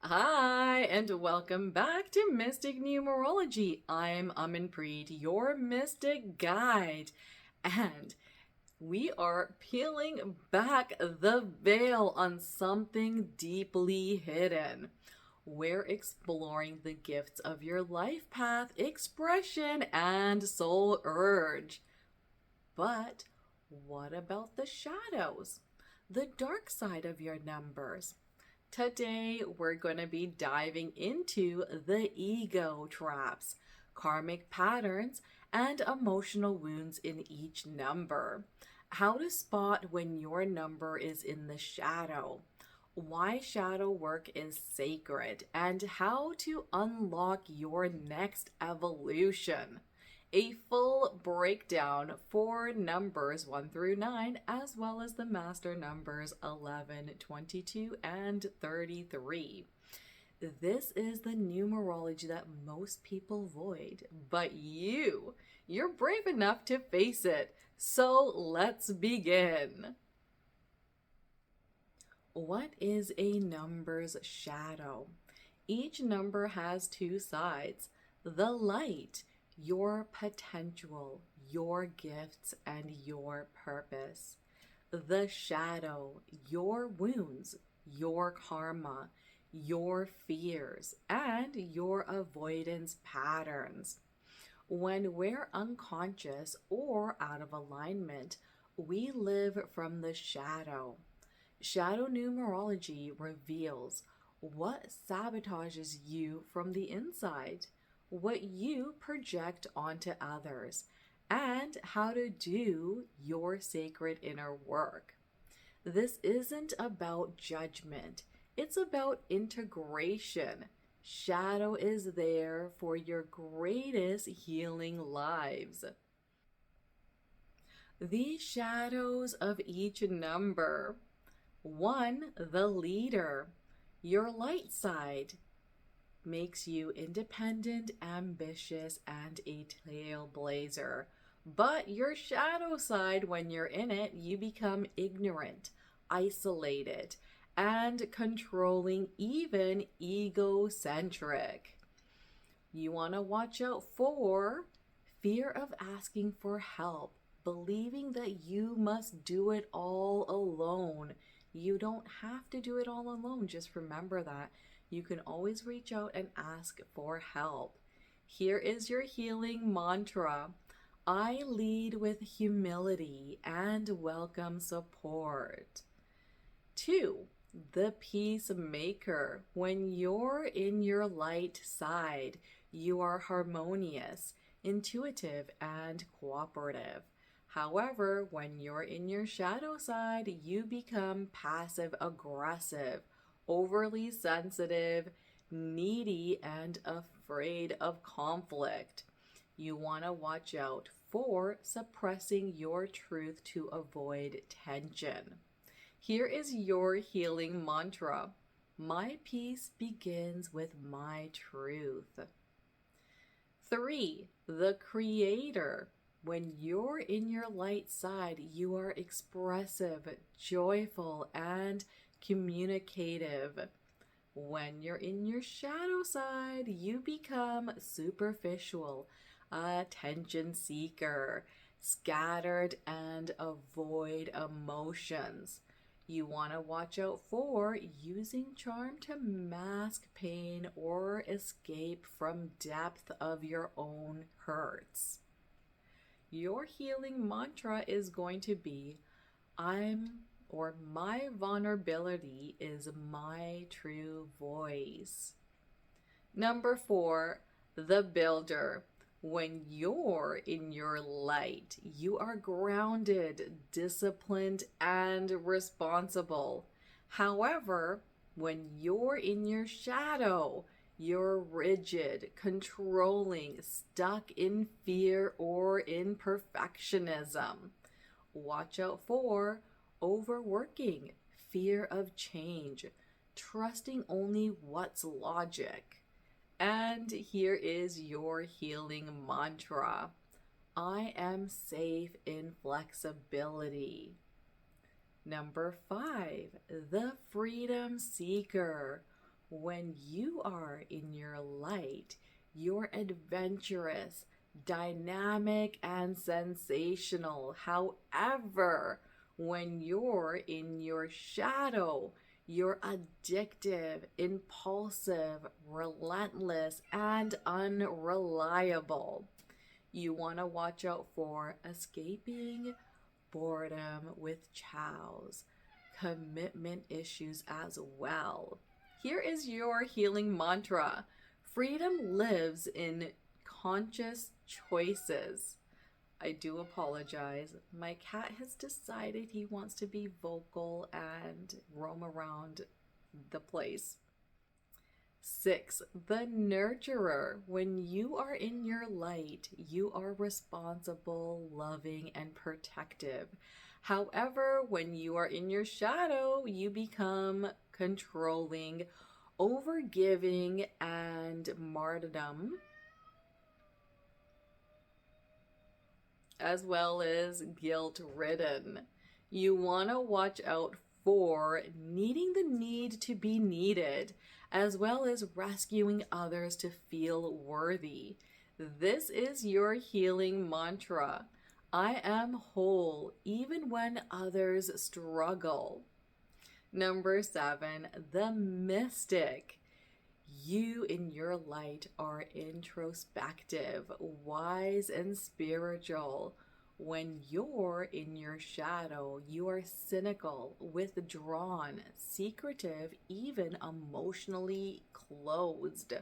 Hi, and welcome back to Mystic Numerology. I'm Amanpreet, your mystic guide, and we are peeling back the veil on something deeply hidden. We're exploring the gifts of your life path, expression, and soul urge. But what about the shadows? The dark side of your numbers? Today, we're going to be diving into the ego traps, karmic patterns, and emotional wounds in each number. How to spot when your number is in the shadow, why shadow work is sacred, and how to unlock your next evolution. A full breakdown for numbers 1 through 9, as well as the master numbers 11, 22, and 33. This is the numerology that most people avoid, but you're brave enough to face it. So let's begin. What is a number's shadow? Each number has two sides. The light, your potential, your gifts, and your purpose. The shadow, your wounds, your karma, your fears, and your avoidance patterns. When we're unconscious or out of alignment, we live from the shadow. Shadow numerology reveals what sabotages you from the inside, what you project onto others, and how to do your sacred inner work. This isn't about judgment, it's about integration. Shadow is there for your greatest healing lives. The shadows of each number. 1. The leader. Your light side makes you independent, ambitious, and a trailblazer. But your shadow side, when you're in it, you become ignorant, isolated, and controlling, even egocentric. You want to watch out for fear of asking for help, believing that you must do it all alone. You don't have to do it all alone. Just remember that. You can always reach out and ask for help. Here is your healing mantra. I lead with humility and welcome support. 2. The Peacemaker. When you're in your light side, you are harmonious, intuitive, and cooperative. However, when you're in your shadow side, you become passive aggressive, overly sensitive, needy, and afraid of conflict. You want to watch out for suppressing your truth to avoid tension. Here is your healing mantra. My peace begins with my truth. 3. The Creator. When you're in your light side, you are expressive, joyful, and communicative. When you're in your shadow side, you become superficial, attention seeker, scattered, and avoid emotions. You want to watch out for using charm to mask pain or escape from depth of your own hurts. Your healing mantra is going to be my vulnerability is my true voice. Number 4, the Builder. When you're in your light, you are grounded, disciplined, and responsible. However, when you're in your shadow, you're rigid, controlling, stuck in fear or in perfectionism. Watch out for overworking, fear of change, trusting only what's logic. And here is your healing mantra. I am safe in flexibility. Number 5, the Freedom Seeker. When you are in your light, you're adventurous, dynamic, and sensational. However, when you're in your shadow, you're addictive, impulsive, relentless, and unreliable. You want to watch out for escaping boredom with chows, commitment issues as well. Here is your healing mantra: freedom lives in conscious choices. I do apologize. My cat has decided he wants to be vocal and roam around the place. 6. The nurturer. When you are in your light, you are responsible, loving, and protective. However, when you are in your shadow, you become controlling, overgiving, and martyrdom, as well as guilt-ridden. You want to watch out for needing the need to be needed, as well as rescuing others to feel worthy. This is your healing mantra. I am whole even when others struggle. Number 7, the mystic. You in your light are introspective, wise, and spiritual. When you're in your shadow, you are cynical, withdrawn, secretive, even emotionally closed.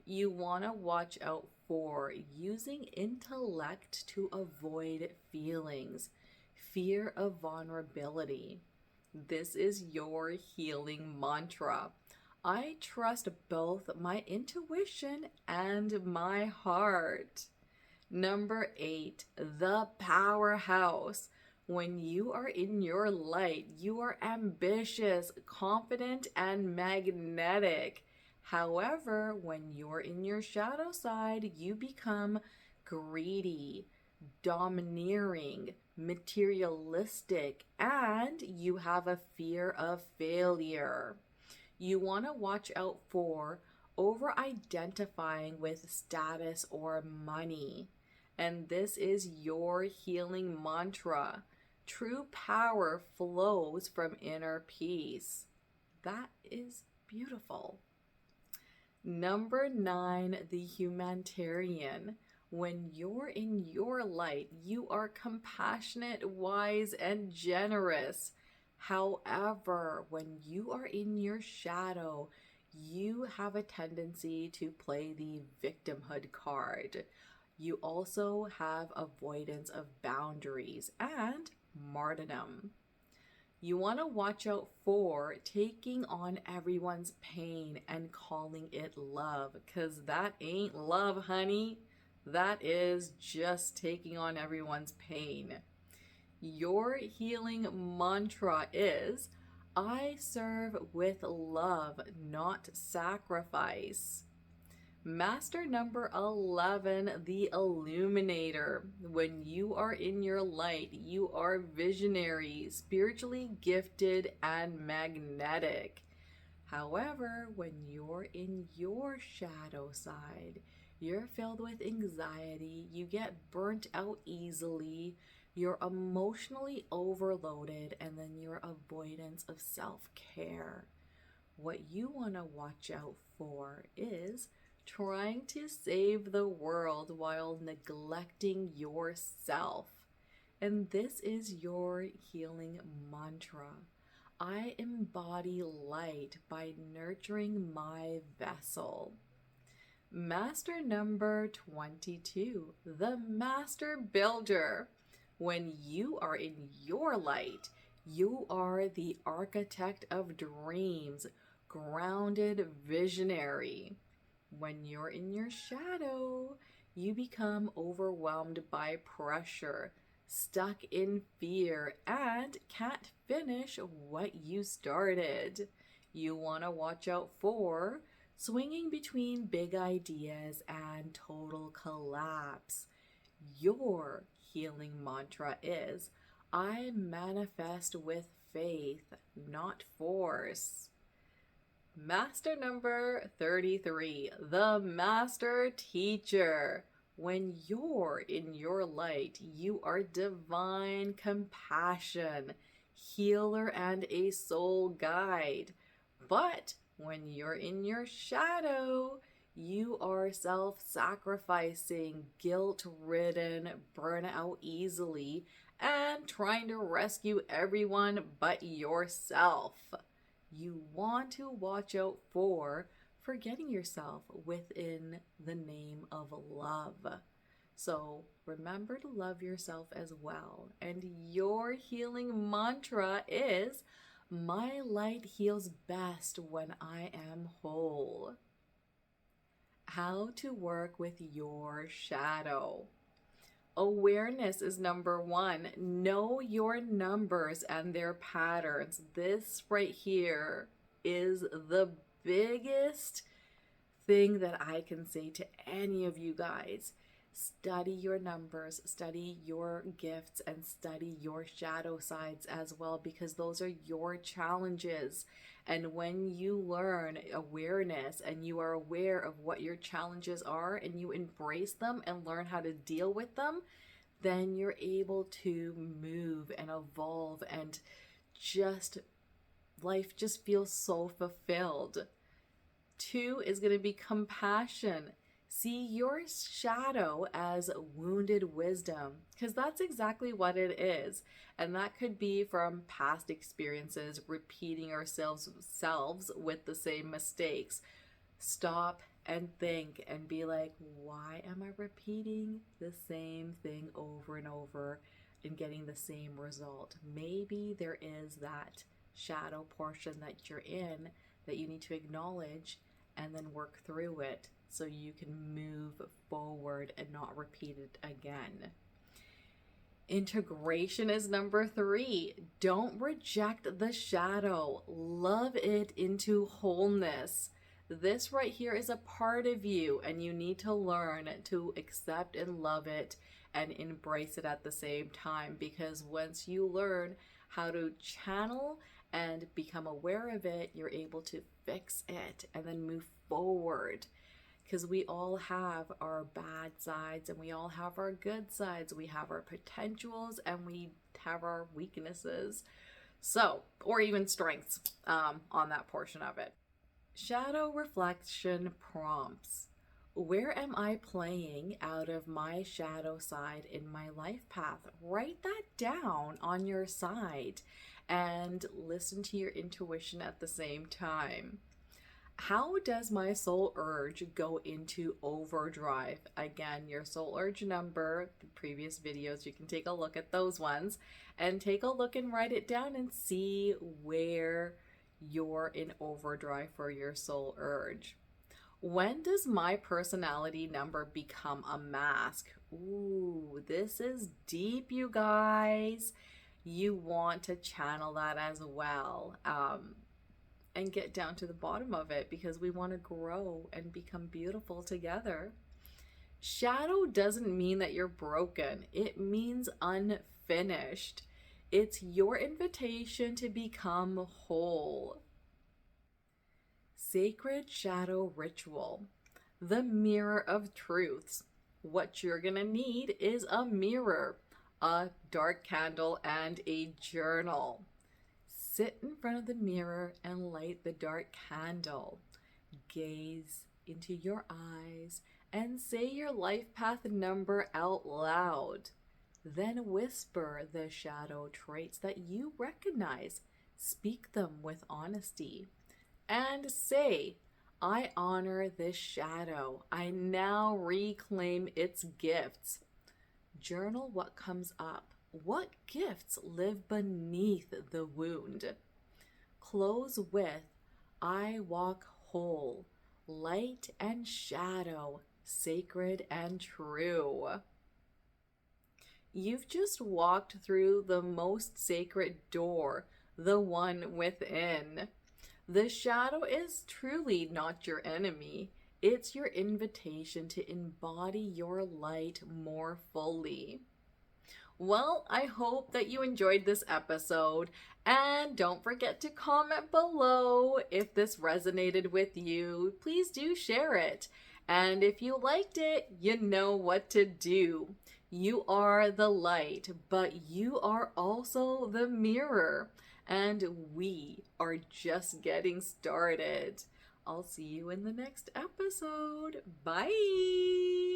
You want to watch out for using intellect to avoid feelings, fear of vulnerability. This is your healing mantra. I trust both my intuition and my heart. Number 8, the powerhouse. When you are in your light, you are ambitious, confident, and magnetic. However, when you're in your shadow side, you become greedy, domineering, materialistic, and you have a fear of failure. You want to watch out for over-identifying with status or money. And this is your healing mantra. True power flows from inner peace. That is beautiful. Number 9, the humanitarian. When you're in your light, you are compassionate, wise, and generous. However, when you are in your shadow, you have a tendency to play the victimhood card. You also have avoidance of boundaries and martyrdom. You want to watch out for taking on everyone's pain and calling it love, because that ain't love, honey. That is just taking on everyone's pain. Your healing mantra is, I serve with love, not sacrifice. Master number 11, the Illuminator. When you are in your light, you are visionary, spiritually gifted, and magnetic. However, when you're in your shadow side, you're filled with anxiety, you get burnt out easily, you're emotionally overloaded, and then your avoidance of self-care. What you want to watch out for is trying to save the world while neglecting yourself. And this is your healing mantra. I embody light by nurturing my vessel. Master number 22, the Master Builder. When you are in your light, you are the architect of dreams, grounded visionary. When you're in your shadow, you become overwhelmed by pressure, stuck in fear, and can't finish what you started. You want to watch out for swinging between big ideas and total collapse. Your healing mantra is, I manifest with faith, not force. Master number 33, the Master Teacher. When you're in your light, you are divine compassion, healer, and a soul guide. But when you're in your shadow, you are self-sacrificing, guilt-ridden, burn out easily, and trying to rescue everyone but yourself. You want to watch out for forgetting yourself within the name of love. So remember to love yourself as well. And your healing mantra is, my light heals best when I am whole. How to work with your shadow. Awareness is number 1. Know your numbers and their patterns. This right here is the biggest thing that I can say to any of you guys. Study your numbers, study your gifts, and study your shadow sides as well, because those are your challenges. And when you learn awareness and you are aware of what your challenges are and you embrace them and learn how to deal with them, then you're able to move and evolve, and life just feels so fulfilled. 2 is going to be compassion. See your shadow as wounded wisdom, because that's exactly what it is. And that could be from past experiences, repeating ourselves with the same mistakes. Stop and think and be like, why am I repeating the same thing over and over and getting the same result? Maybe there is that shadow portion that you're in that you need to acknowledge and then work through it, so you can move forward and not repeat it again. Integration is number 3. Don't reject the shadow. Love it into wholeness. This right here is a part of you, and you need to learn to accept and love it and embrace it at the same time, because once you learn how to channel and become aware of it, you're able to fix it and then move forward. Because we all have our bad sides and we all have our good sides. We have our potentials and we have our weaknesses. So, or even strengths on that portion of it. Shadow reflection prompts. Where am I playing out of my shadow side in my life path? Write that down on your side and listen to your intuition at the same time. How does my soul urge go into overdrive? Again, your soul urge number, the previous videos, you can take a look at those ones and take a look and write it down and see where you're in overdrive for your soul urge. When does my personality number become a mask? Ooh, this is deep, you guys. You want to channel that as well. And get down to the bottom of it, because we want to grow and become beautiful together. Shadow doesn't mean that you're broken. It means unfinished. It's your invitation to become whole. Sacred shadow ritual. The mirror of truths. What you're gonna need is a mirror, a dark candle, and a journal. Sit in front of the mirror and light the dark candle. Gaze into your eyes and say your life path number out loud. Then whisper the shadow traits that you recognize. Speak them with honesty. And say, I honor this shadow. I now reclaim its gifts. Journal what comes up. What gifts live beneath the wound? Close with, I walk whole, light and shadow, sacred and true. You've just walked through the most sacred door, the one within. The shadow is truly not your enemy. It's your invitation to embody your light more fully. Well, I hope that you enjoyed this episode, and don't forget to comment below if this resonated with you. Please do share it. And if you liked it, you know what to do. You are the light, but you are also the mirror. And we are just getting started. I'll see you in the next episode. Bye.